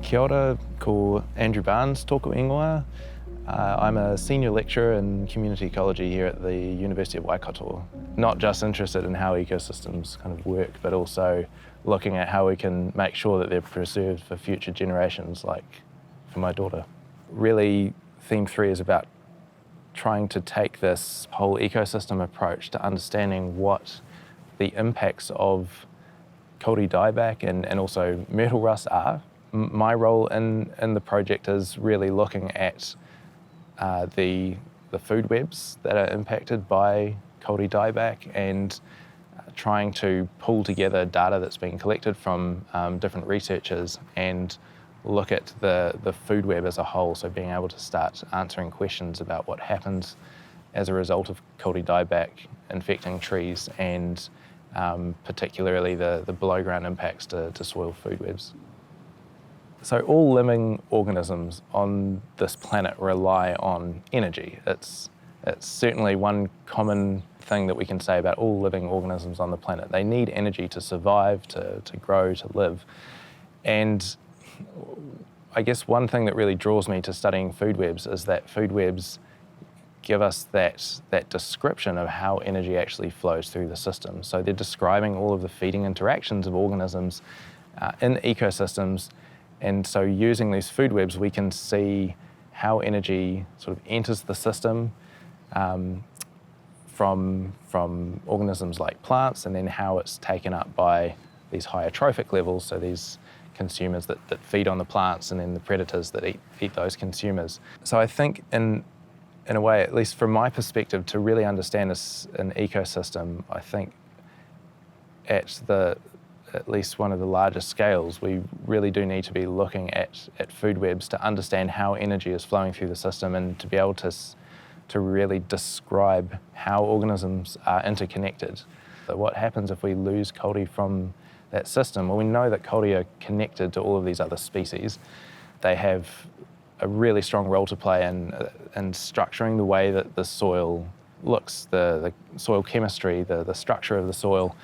Kia ora, ko Andrew Barnes tōku ingoa. I'm a senior lecturer in community ecology here at the University of Waikato. Not just interested in how ecosystems kind of work, but also looking at how we can make sure that they're preserved for future generations, like for my daughter. Really, theme 3 is about trying to take this whole ecosystem approach to understanding what the impacts of kauri dieback and also myrtle rust are. My role in the project is really looking at the food webs that are impacted by kauri dieback and trying to pull together data that's been collected from different researchers and look at the food web as a whole, so being able to start answering questions about what happens as a result of kauri dieback infecting trees and particularly the below ground impacts to soil food webs. So all living organisms on this planet rely on energy. It's certainly one common thing that we can say about all living organisms on the planet. They need energy to survive, to grow, to live. And I guess one thing that really draws me to studying food webs is that food webs give us that description of how energy actually flows through the system. So they're describing all of the feeding interactions of organisms in ecosystems. And so using these food webs, we can see how energy sort of enters the system from organisms like plants, and then how it's taken up by these higher trophic levels, so these consumers that feed on the plants, and then the predators that eat those consumers. So I think in a way, at least from my perspective, to really understand an ecosystem, I think at least one of the largest scales, we really do need to be looking at food webs to understand how energy is flowing through the system and to be able to really describe how organisms are interconnected. So what happens if we lose kauri from that system? Well, we know that kauri are connected to all of these other species. They have a really strong role to play in structuring the way that the soil looks, the soil chemistry, the structure of the soil.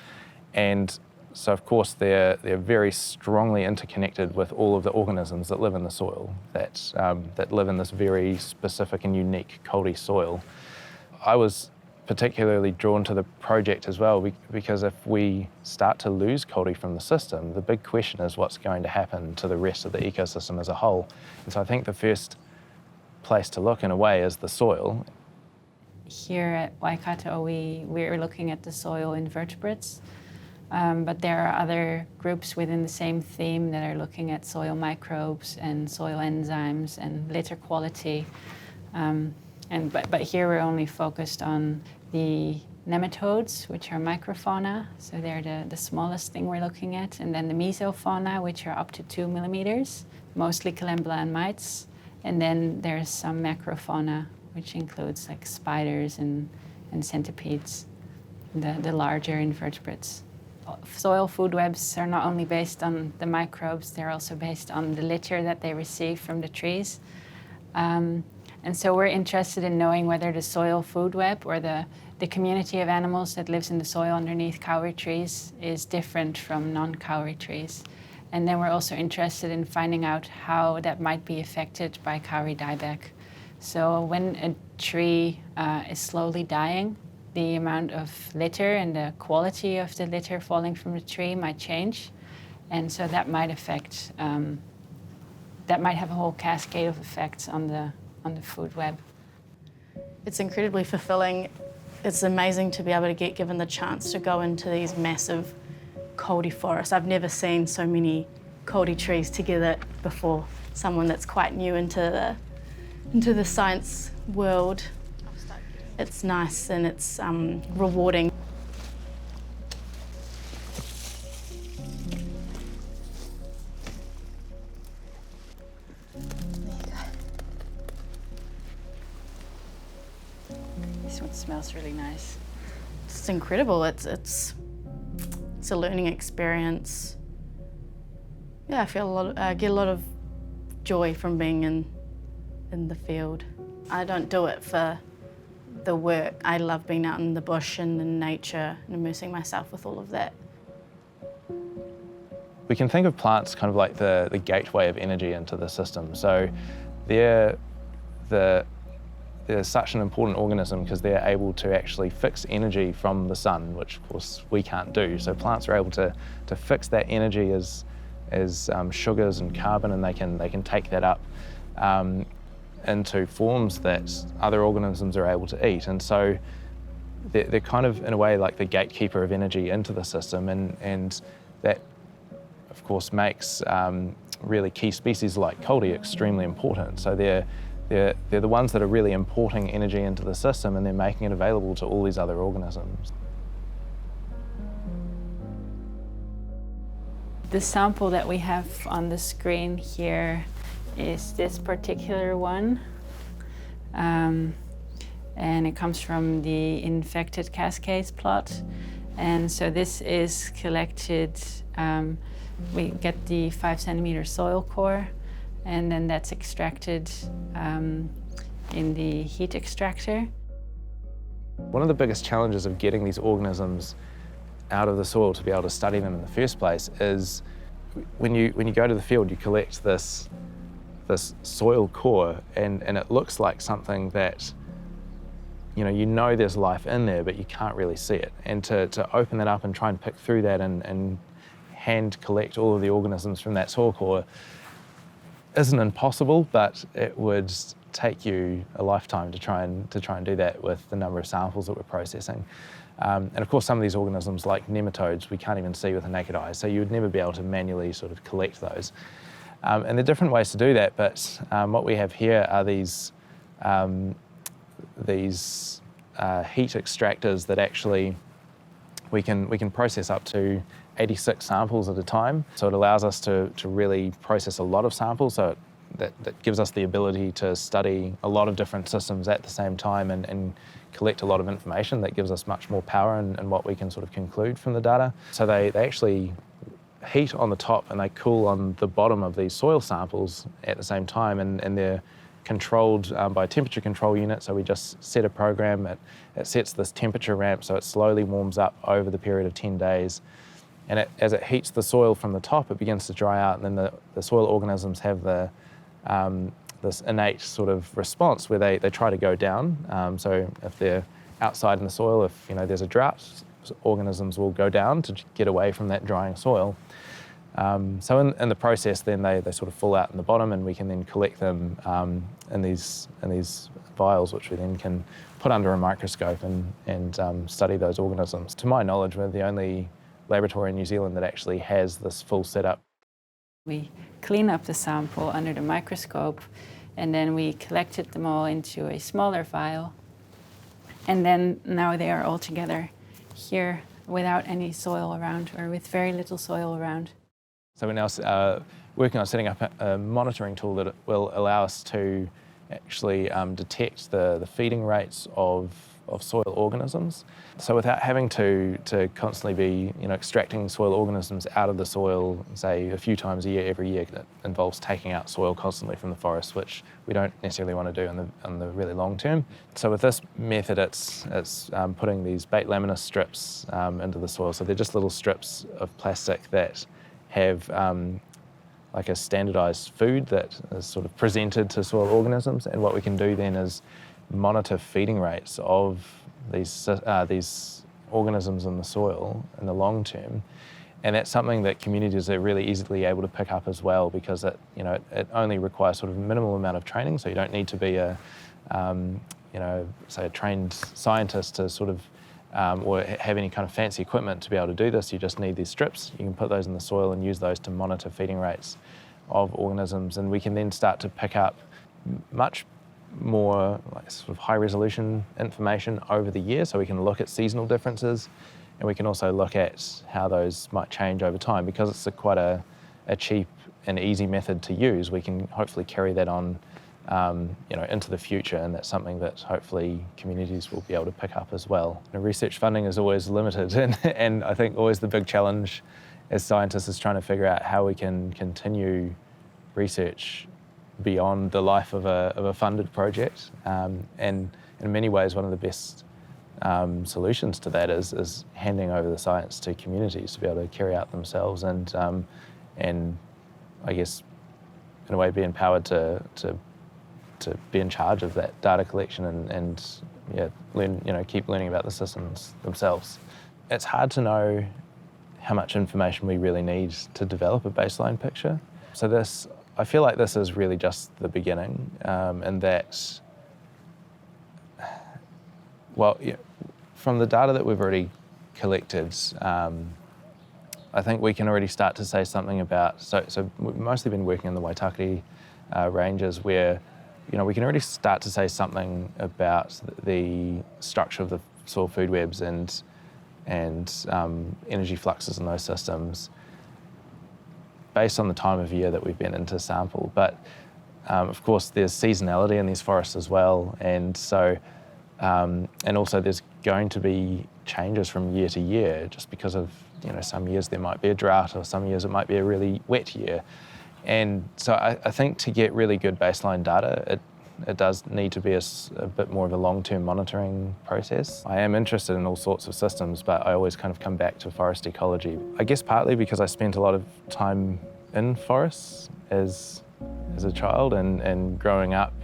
And so of course they're very strongly interconnected with all of the organisms that live in the soil, that live in this very specific and unique kauri soil. I was particularly drawn to the project as well because if we start to lose kauri from the system, the big question is what's going to happen to the rest of the ecosystem as a whole. And so I think the first place to look in a way is the soil. Here at Waikato, we're looking at the soil invertebrates. But there are other groups within the same theme that are looking at soil microbes and soil enzymes and litter quality. But here we're only focused on the nematodes, which are microfauna, so they're the smallest thing we're looking at, and then the mesofauna, which are up to 2 millimeters, mostly calembla and mites, and then there's some macrofauna, which includes like spiders and centipedes, the larger invertebrates. Soil food webs are not only based on the microbes, they're also based on the litter that they receive from the trees. And so we're interested in knowing whether the soil food web or the community of animals that lives in the soil underneath kauri trees is different from non-kauri trees. And then we're also interested in finding out how that might be affected by kauri dieback. So when a tree is slowly dying, the amount of litter and the quality of the litter falling from the tree might change. And so that might affect, that might have a whole cascade of effects on the food web. It's incredibly fulfilling. It's amazing to be able to get given the chance to go into these massive kauri forests. I've never seen so many kauri trees together before. Someone that's quite new into the science world. It's nice and it's rewarding. This one smells really nice. It's incredible. It's a learning experience. Yeah, I get a lot of joy from being in the field. I don't do it for the work. I love being out in the bush and in nature and immersing myself with all of that. We can think of plants kind of like the gateway of energy into the system. So they're such an important organism because they're able to actually fix energy from the sun, which of course we can't do. So plants are able to fix that energy as sugars and carbon, and they can take that up into forms that other organisms are able to eat. And so they're kind of, in a way, like the gatekeeper of energy into the system, and that of course makes really key species like kauri extremely important. So they're the ones that are really importing energy into the system, and they're making it available to all these other organisms. The sample that we have on the screen here is this particular one. And it comes from the infected cascades plot. And so this is collected, we get the 5 centimeter soil core, and then that's extracted in the heat extractor. One of the biggest challenges of getting these organisms out of the soil to be able to study them in the first place is when you go to the field, you collect this soil core, and it looks like something that you know there's life in there, but you can't really see it. And to open that up and try and pick through that and hand collect all of the organisms from that soil core isn't impossible, but it would take you a lifetime to try and do that with the number of samples that we're processing. And of course, some of these organisms, like nematodes, we can't even see with the naked eye, so you would never be able to manually sort of collect those. And there are different ways to do that, but what we have here are these heat extractors that actually we can process up to 86 samples at a time. So it allows us to really process a lot of samples, so that gives us the ability to study a lot of different systems at the same time and collect a lot of information that gives us much more power in what we can sort of conclude from the data. So they actually heat on the top and they cool on the bottom of these soil samples at the same time, and they're controlled by a temperature control unit. So we just set a program, it sets this temperature ramp so it slowly warms up over the period of 10 days. And as it heats the soil from the top, it begins to dry out, and then the soil organisms have this innate sort of response where they try to go down. So if they're outside in the soil, if there's a drought, organisms will go down to get away from that drying soil. So in the process, then they sort of fall out in the bottom, and we can then collect them in these vials, which we then can put under a microscope and study those organisms. To my knowledge, we're the only laboratory in New Zealand that actually has this full setup. We clean up the sample under the microscope, and then we collected them all into a smaller vial. And then now they are all together here without any soil around, or with very little soil around. So we're now working on setting up a monitoring tool that will allow us to actually detect the feeding rates of soil organisms. So without having to constantly be extracting soil organisms out of the soil, say a few times a year, every year, that involves taking out soil constantly from the forest, which we don't necessarily want to do on the really long term. So with this method, it's putting these bait laminar strips into the soil. So they're just little strips of plastic that have like a standardized food that is sort of presented to soil organisms, and what we can do then is monitor feeding rates of these organisms in the soil in the long term. And that's something that communities are really easily able to pick up as well, because it only requires sort of a minimal amount of training. So you don't need to be say a trained scientist to sort of or have any kind of fancy equipment to be able to do this. You just need these strips. You can put those in the soil and use those to monitor feeding rates of organisms, and we can then start to pick up much more sort of high resolution information over the year. So we can look at seasonal differences, and we can also look at how those might change over time. Because it's quite a cheap and easy method to use, we can hopefully carry that on into the future, and that's something that hopefully communities will be able to pick up as well. Research funding is always limited, and I think always the big challenge as scientists is trying to figure out how we can continue research beyond the life of a funded project. And in many ways, one of the best solutions to that is handing over the science to communities to be able to carry out themselves and and I guess in a way be empowered to be in charge of that data collection and keep learning about the systems themselves. It's hard to know how much information we really need to develop a baseline picture. So I feel like this is really just the beginning, and that, from the data that we've already collected, I think we can already start to say something about, so we've mostly been working in the Waitakere ranges where, we can already start to say something about the structure of the soil food webs and energy fluxes in those systems based on the time of year that we've been in to sample. But of course there's seasonality in these forests as well, and so and also there's going to be changes from year to year just because of, some years there might be a drought or some years it might be a really wet year. And so I think to get really good baseline data, it does need to be a bit more of a long-term monitoring process. I am interested in all sorts of systems, but I always kind of come back to forest ecology. I guess partly because I spent a lot of time in forests as a child and growing up.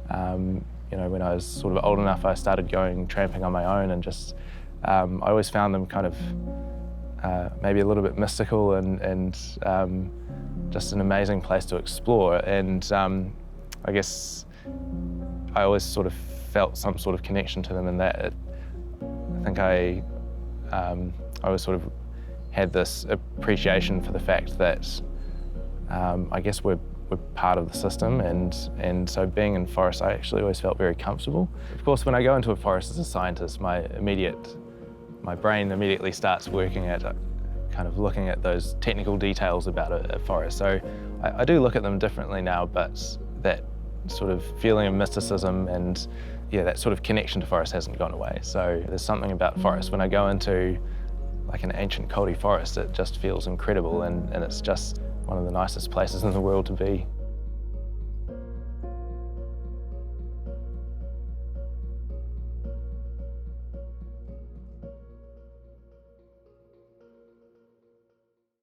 When I was sort of old enough, I started going tramping on my own, and just I always found them kind of maybe a little bit mystical and just an amazing place to explore. And I guess I always sort of felt some sort of connection to them, in that I think I always sort of had this appreciation for the fact that I guess we're part of the system, and so being in forests, I actually always felt very comfortable. Of course, when I go into a forest as a scientist, my brain immediately starts working at kind of looking at those technical details about a forest. So I do look at them differently now, but that sort of feeling of mysticism and that sort of connection to forest hasn't gone away. So there's something about forest. When I go into like an ancient kauri forest, it just feels incredible, and it's just one of the nicest places in the world to be.